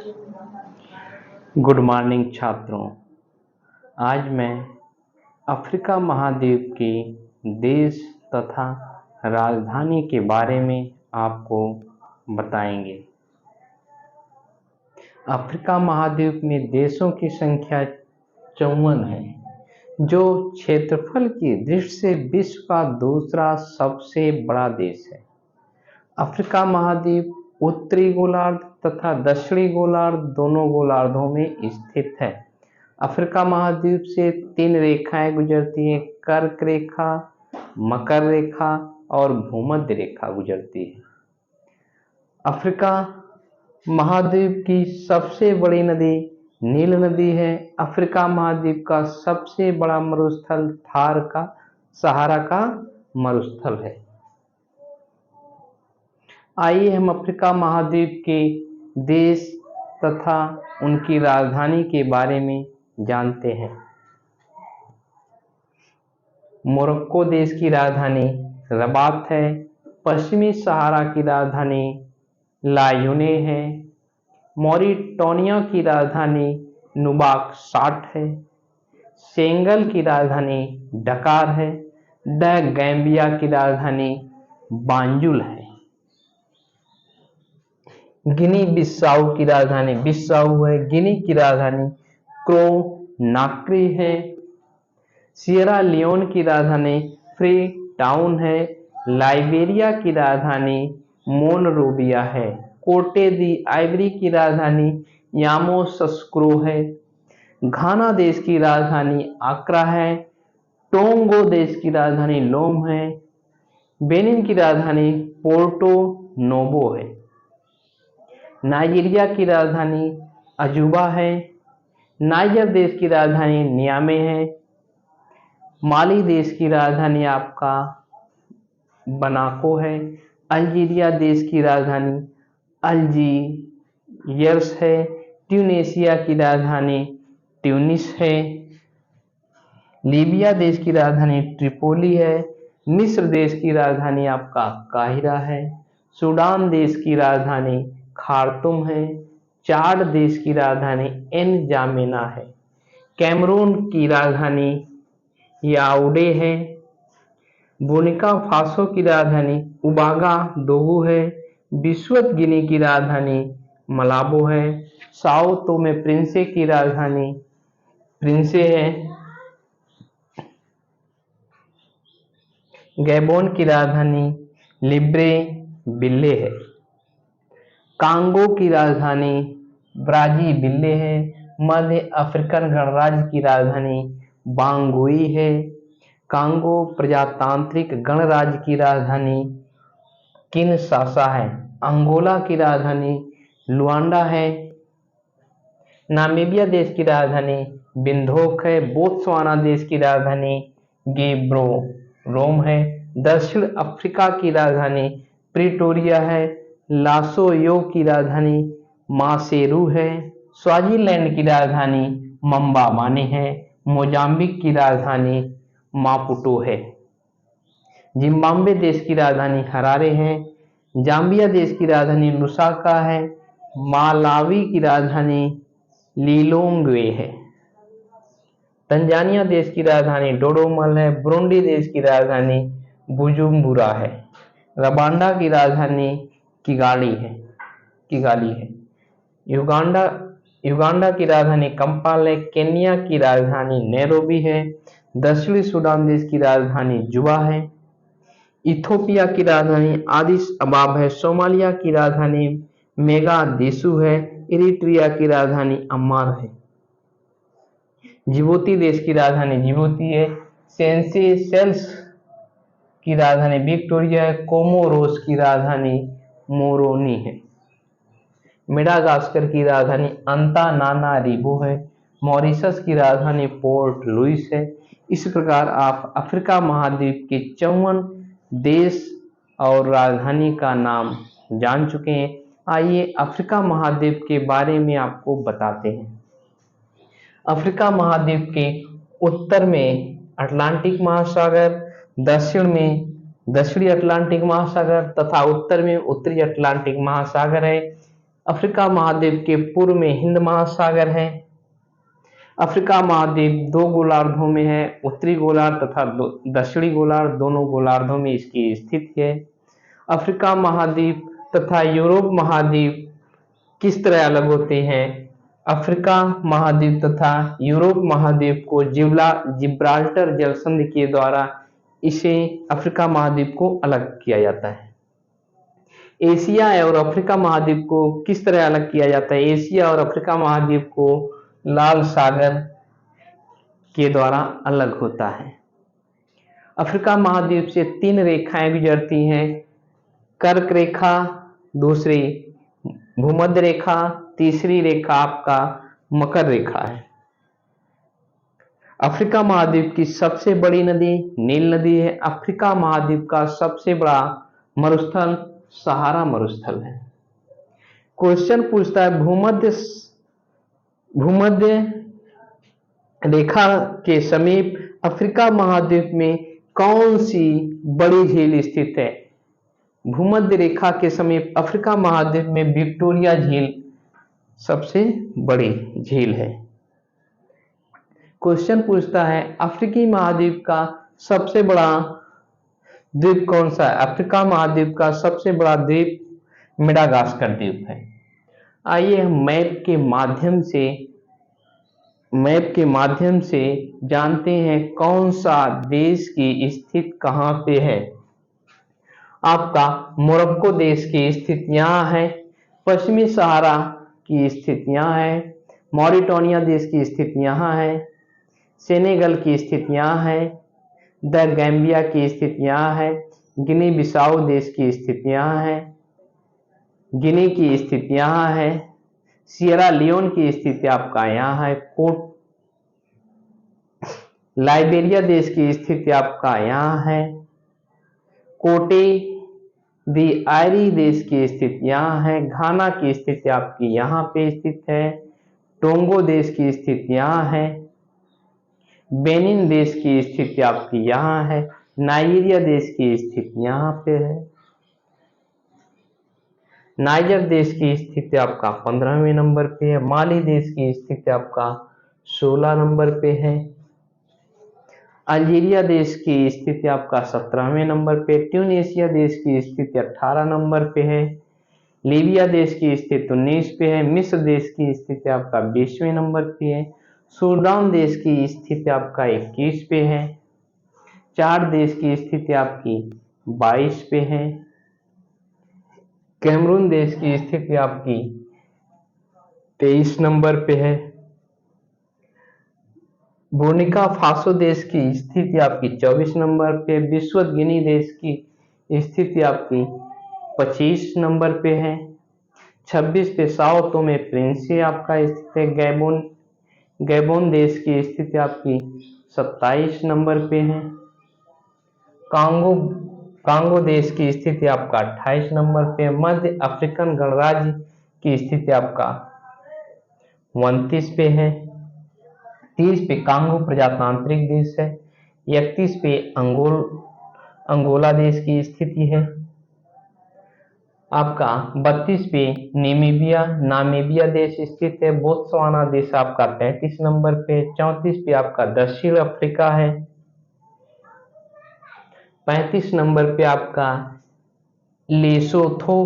Good morning छात्रों। आज मैं अफ्रीका महाद्वीप के देश तथा राजधानी के बारे में आपको बताएंगे। अफ्रीका महाद्वीप में देशों की संख्या 54 है, जो क्षेत्रफल की दृष्टि से विश्व का दूसरा सबसे बड़ा देश है। अफ्रीका महाद्वीप उत्तरी गोलार्ध तथा दक्षिणी गोलार्ध दोनों गोलार्धों में स्थित है। अफ्रीका महाद्वीप से 3 रेखाएं गुजरती हैं, कर्क रेखा, मकर रेखा और भूमध्य रेखा गुजरती है। अफ्रीका महाद्वीप की सबसे बड़ी नदी नील नदी है। अफ्रीका महाद्वीप का सबसे बड़ा मरुस्थल थार का सहारा का मरुस्थल है। आइए हम अफ्रीका महाद्वीप के देश तथा उनकी राजधानी के बारे में जानते हैं। मोरक्को देश की राजधानी रबात है। पश्चिमी सहारा की राजधानी लायोने है। मॉरिटानिया की राजधानी नुबाक्साट है। सेनेगल की राजधानी डकार है। द गैम्बिया की राजधानी बांजुल है। गिनी बिसाऊ की राजधानी बिसाऊ है। गिनी की राजधानी क्रोनाक्री है। सियरा लियोन की राजधानी फ्री टाउन है। लाइबेरिया की राजधानी मोनरोविया है। कोटे दी आइवरी की राजधानी यामोसस्क्रो है। घाना देश की राजधानी आक्रा है। टोंगो देश की राजधानी लोम है। बेनिन की राजधानी पोर्टो नोवो है। नाइजीरिया की राजधानी अजूबा है। नाइजर देश की राजधानी नियामे है। माली देश की राजधानी आपका बनाको है। अल्जीरिया देश की राजधानी अल्जीयर्स है। ट्यूनेशिया की राजधानी ट्यूनिस है। लीबिया देश की राजधानी ट्रिपोली है। मिस्र देश की राजधानी आपका काहिरा है। सूडान देश की राजधानी खार्तुम है। चाड देश की राजधानी एनजामेना है। कैमरून की राजधानी याओडे है। बुर्किना फासो की राजधानी उबागा दोगू है। बिस्वत गिनी की राजधानी मलाबो है। साओ तोमे प्रिंसे की राजधानी प्रिंसे है। गैबोन की राजधानी लिब्रेविले है। कांगो की राजधानी ब्राज़ीविले है। मध्य अफ्रीकन गणराज्य की राजधानी बांगुई है। कांगो प्रजातांत्रिक गणराज्य की राजधानी किनशासा है। अंगोला की राजधानी लुआंडा है। नामीबिया देश की राजधानी विंडहोक है। बोत्सवाना देश की राजधानी गेब्रोरोम है। दक्षिण अफ्रीका की राजधानी प्रिटोरिया है। लासोयो की राजधानी मासेरू है। स्वाजीलैंड की राजधानी मंबामाने है। मोजाम्बिक की राजधानी मापुटो है। जिम्बाब्वे देश की राजधानी हरारे है। जाम्बिया देश की राजधानी लुसाका है। मालावी की राजधानी लिलोंग्वे है। तंजानिया देश की राजधानी डोडोमल है। बुरुंडी देश की राजधानी बुजुम्बुरा है। रवांडा की राजधानी किगाली है। युगांडा की राजधानी कंपाल है। केन्या की राजधानी नैरोबी है। दक्षिणी सूडान देश की राजधानी जुबा है। इथोपिया की राजधानी आदिस अबाब है। सोमालिया की राजधानी मोगादिशु है। इरिट्रिया की राजधानी अम्मान है। जिबूती देश की राजधानी जिबूती है। सेशेल्स की राजधानी विक्टोरिया है। कोमोरोस की राजधानी मोरोनी है। मेडागास्कर की राजधानी अंतानानारिवो है। मॉरिशस की राजधानी पोर्ट लुइस है। इस प्रकार आप अफ्रीका महाद्वीप के 54 देश और राजधानी का नाम जान चुके हैं। आइए अफ्रीका महाद्वीप के बारे में आपको बताते हैं। अफ्रीका महाद्वीप के उत्तर में अटलांटिक महासागर, दक्षिण में दक्षिणी अटलांटिक महासागर तथा उत्तर में उत्तरी अटलांटिक महासागर है। अफ्रीका महाद्वीप के पूर्व में हिंद महासागर है। अफ्रीका महाद्वीप दो गोलार्धों में है, उत्तरी गोलार्ध तथा दक्षिणी गोलार्ध, दोनों गोलार्धों में इसकी स्थिति है। अफ्रीका महाद्वीप तथा यूरोप महाद्वीप किस तरह अलग होते हैं? अफ्रीका महाद्वीप तथा यूरोप महाद्वीप को जिब्राल्टर जलसंधि के द्वारा इसे अफ्रीका महाद्वीप को अलग किया जाता है। एशिया और अफ्रीका महाद्वीप को किस तरह अलग किया जाता है? एशिया और अफ्रीका महाद्वीप को लाल सागर के द्वारा अलग होता है। अफ्रीका महाद्वीप से 3 रेखाएं गुजरती हैं, कर्क रेखा, दूसरी भूमध्य रेखा, तीसरी रेखा आपका मकर रेखा है। अफ्रीका महाद्वीप की सबसे बड़ी नदी नील नदी है। अफ्रीका महाद्वीप का सबसे बड़ा मरुस्थल सहारा मरुस्थल है। क्वेश्चन पूछता है भूमध्य रेखा के समीप अफ्रीका महाद्वीप में कौन सी बड़ी झील स्थित है? भूमध्य रेखा के समीप अफ्रीका महाद्वीप में विक्टोरिया झील सबसे बड़ी झील है। क्वेश्चन पूछता है अफ्रीकी महाद्वीप का सबसे बड़ा द्वीप कौन सा है? अफ्रीका महाद्वीप का सबसे बड़ा द्वीप मेडागास्कर द्वीप है। आइए हम मैप के माध्यम से जानते हैं कौन सा देश की स्थिति कहां पे है। आपका मोरक्को देश की स्थिति यहाँ है, पश्चिमी सहारा की स्थिति यहाँ है, मॉरिटानिया देश की स्थिति यहाँ है, सेनेगल की स्थिति यहाँ है, द गैम्बिया की स्थिति यहाँ है, गिनी बिसाऊ देश की स्थिति यहाँ है, गिनी की स्थिति यहाँ है, सियरा लियोन की स्थिति आपका यहाँ है, लाइबेरिया देश की स्थिति आपका यहाँ है, कोटे दी आयरी देश की स्थिति यहाँ है, घाना की स्थिति आपकी यहाँ पे स्थित है, टोंगो देश की स्थिति यहाँ है, बेनिन देश की स्थिति आपकी यहाँ है, नाइजीरिया देश की स्थिति यहाँ पे है, नाइजर देश की स्थिति आपका 15वें नंबर पे है, माली देश की स्थिति आपका 16 नंबर पे है, अल्जीरिया देश की स्थिति आपका 17वें नंबर पे, ट्यूनीशिया देश की स्थिति 18 नंबर पे है, लीबिया देश की स्थिति 19 पे है, मिस्र देश की स्थिति आपका 20वें नंबर पे है, सूडान देश की स्थिति आपका 21 पे है, चाड देश की स्थिति आपकी 22 पे है, कैमरून देश की स्थिति आपकी 23 नंबर पे है, बुर्किना फासो देश की स्थिति आपकी 24 नंबर पे, विश्व गिनी देश की स्थिति आपकी 25 नंबर पे है, 26 पे साओ टोमे प्रिंसिपे आपका स्थित है, गैबोन देश की स्थिति आपकी 27 नंबर पे है, कांगो देश की स्थिति आपका 28 नंबर पे, मध्य अफ्रीकन गणराज्य की स्थिति आपका 29 पे है, 30 पे कांगो प्रजातांत्रिक देश है, 31 पे अंगोला देश की स्थिति है, आपका 32 पे नामीबिया देश स्थित है, बोत्सवाना देश आपका 33 नंबर पे, 34 पे आपका दक्षिण अफ्रीका है, 35 नंबर पे आपका लेसोथो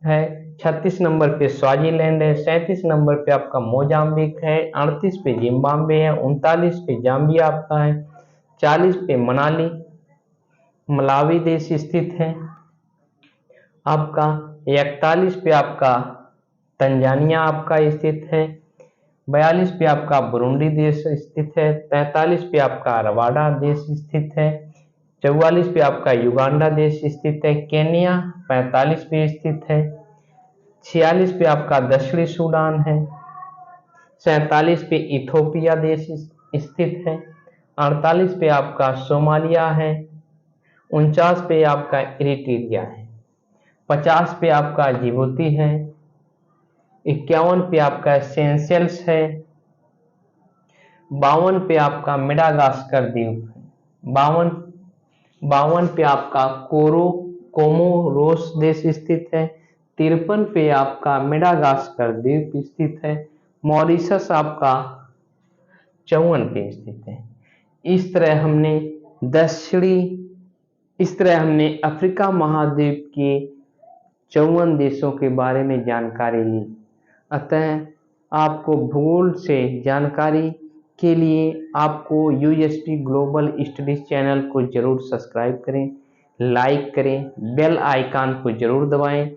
है, 36 नंबर पे स्वाजीलैंड है, 37 नंबर पे आपका मोजाम्बिक है, 38 पे जिम्बाब्वे है, 39 पे जाम्बिया आपका है, 40 पे मलावी देश स्थित है, आपका 41 पे आपका तंजानिया आपका स्थित है, 42 पे आपका बुरुंडी देश स्थित है, 43 पे आपका रवांडा देश स्थित है, 44 पे आपका युगांडा देश स्थित है, केन्या 45 पे स्थित है, 46 पे आपका दक्षिणी सूडान है, 47 पे इथोपिया देश स्थित है, 48 पे आपका सोमालिया है, 49 पे आपका इरिट्रिया है, 50 पे आपका जिबूती है, 51 पे आपका सेशेल्स है, 52 पे आपका मेडागास्कर द्वीप है, 52 पे आपका कोमोरोस देश स्थित है, 53 पे आपका मेडागास्कर द्वीप स्थित है। मॉरिशस आपका 54 पे स्थित है। इस तरह हमने अफ्रीका महाद्वीप के 54 देशों के बारे में जानकारी ली। अतः आपको भूगोल से जानकारी के लिए आपको यूएसपी ग्लोबल स्टडीज चैनल को जरूर सब्सक्राइब करें, लाइक करें, बेल आइकन को जरूर दबाएं।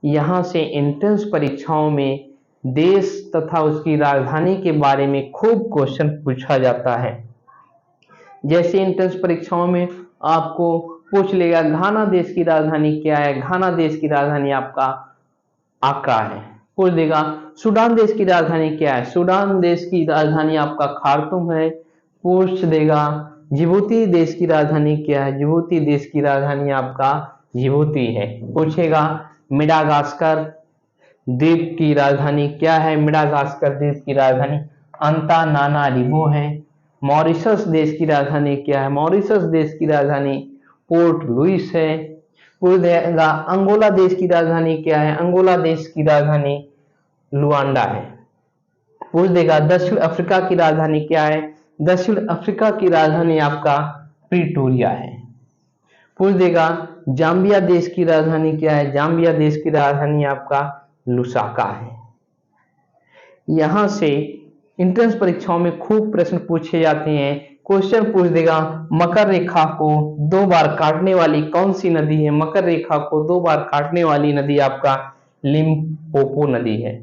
यहाँ से एंट्रेंस परीक्षाओं में देश तथा उसकी राजधानी के बारे में खूब क्वेश्चन पूछा जाता है। जैसे एंट्रेंस परीक्षाओं में आपको पूछ लेगा घाना देश की राजधानी क्या है, घाना देश की राजधानी आपका आक्रा है। पूछ देगा सूडान देश की राजधानी क्या है, सूडान देश की राजधानी आपका खार्तूम है। पूछ देगा जिबूती देश की राजधानी क्या है, जिबूती देश की राजधानी आपका जिबूती है। पूछेगा मेडागास्कर द्वीप की राजधानी क्या है, मेडागास्कर द्वीप की राजधानी अंतानानारिवो है। मॉरिशस देश की राजधानी क्या है, मॉरिशस देश की राजधानी पोर्ट लुइस है। पूछ देगा अंगोला देश की राजधानी क्या है, अंगोला देश की राजधानी लुआंडा है। पूछ देगा दक्षिण अफ्रीका की राजधानी क्या है, दक्षिण अफ्रीका की राजधानी आपका प्रिटोरिया है। पूछ देगा जाम्बिया देश की राजधानी क्या है, जाम्बिया देश की राजधानी आपका लुसाका है। यहां से एंट्रेंस परीक्षाओं में खूब प्रश्न पूछे जाते हैं। क्वेश्चन पूछ देगा मकर रेखा को 2 बार काटने वाली कौन सी नदी है, मकर रेखा को 2 बार काटने वाली नदी आपका लिम्पोपो नदी है।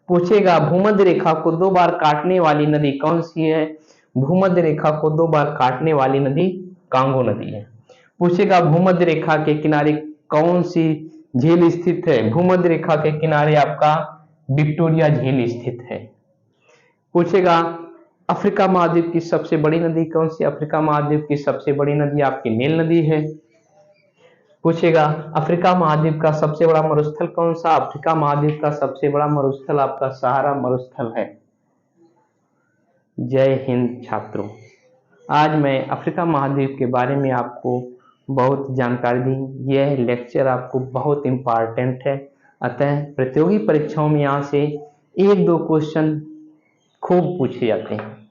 पूछेगा भूमध्य रेखा को 2 बार काटने वाली नदी कौन सी है, भूमध्य रेखा को 2 बार काटने वाली नदी कांगो नदी है। पूछेगा भूमध्य रेखा के किनारे कौन सी झील स्थित है, भूमध्य रेखा के किनारे आपका विक्टोरिया झील स्थित है। पूछेगा अफ्रीका महाद्वीप की सबसे बड़ी नदी कौन सी, अफ्रीका महाद्वीप की सबसे बड़ी नदी आपकी नील नदी है। पूछेगा अफ्रीका महाद्वीप का सबसे बड़ा मरुस्थल कौन सा, अफ्रीका महाद्वीप का सबसे बड़ा मरुस्थल आपका सहारा मरुस्थल है। जय हिंद छात्रों, आज मैं अफ्रीका महाद्वीप के बारे में आपको बहुत जानकारी दी। यह लेक्चर आपको बहुत इम्पॉर्टेंट है। अतः प्रतियोगी परीक्षाओं में यहाँ से 1-2 क्वेश्चन खूब पूछे जाते हैं।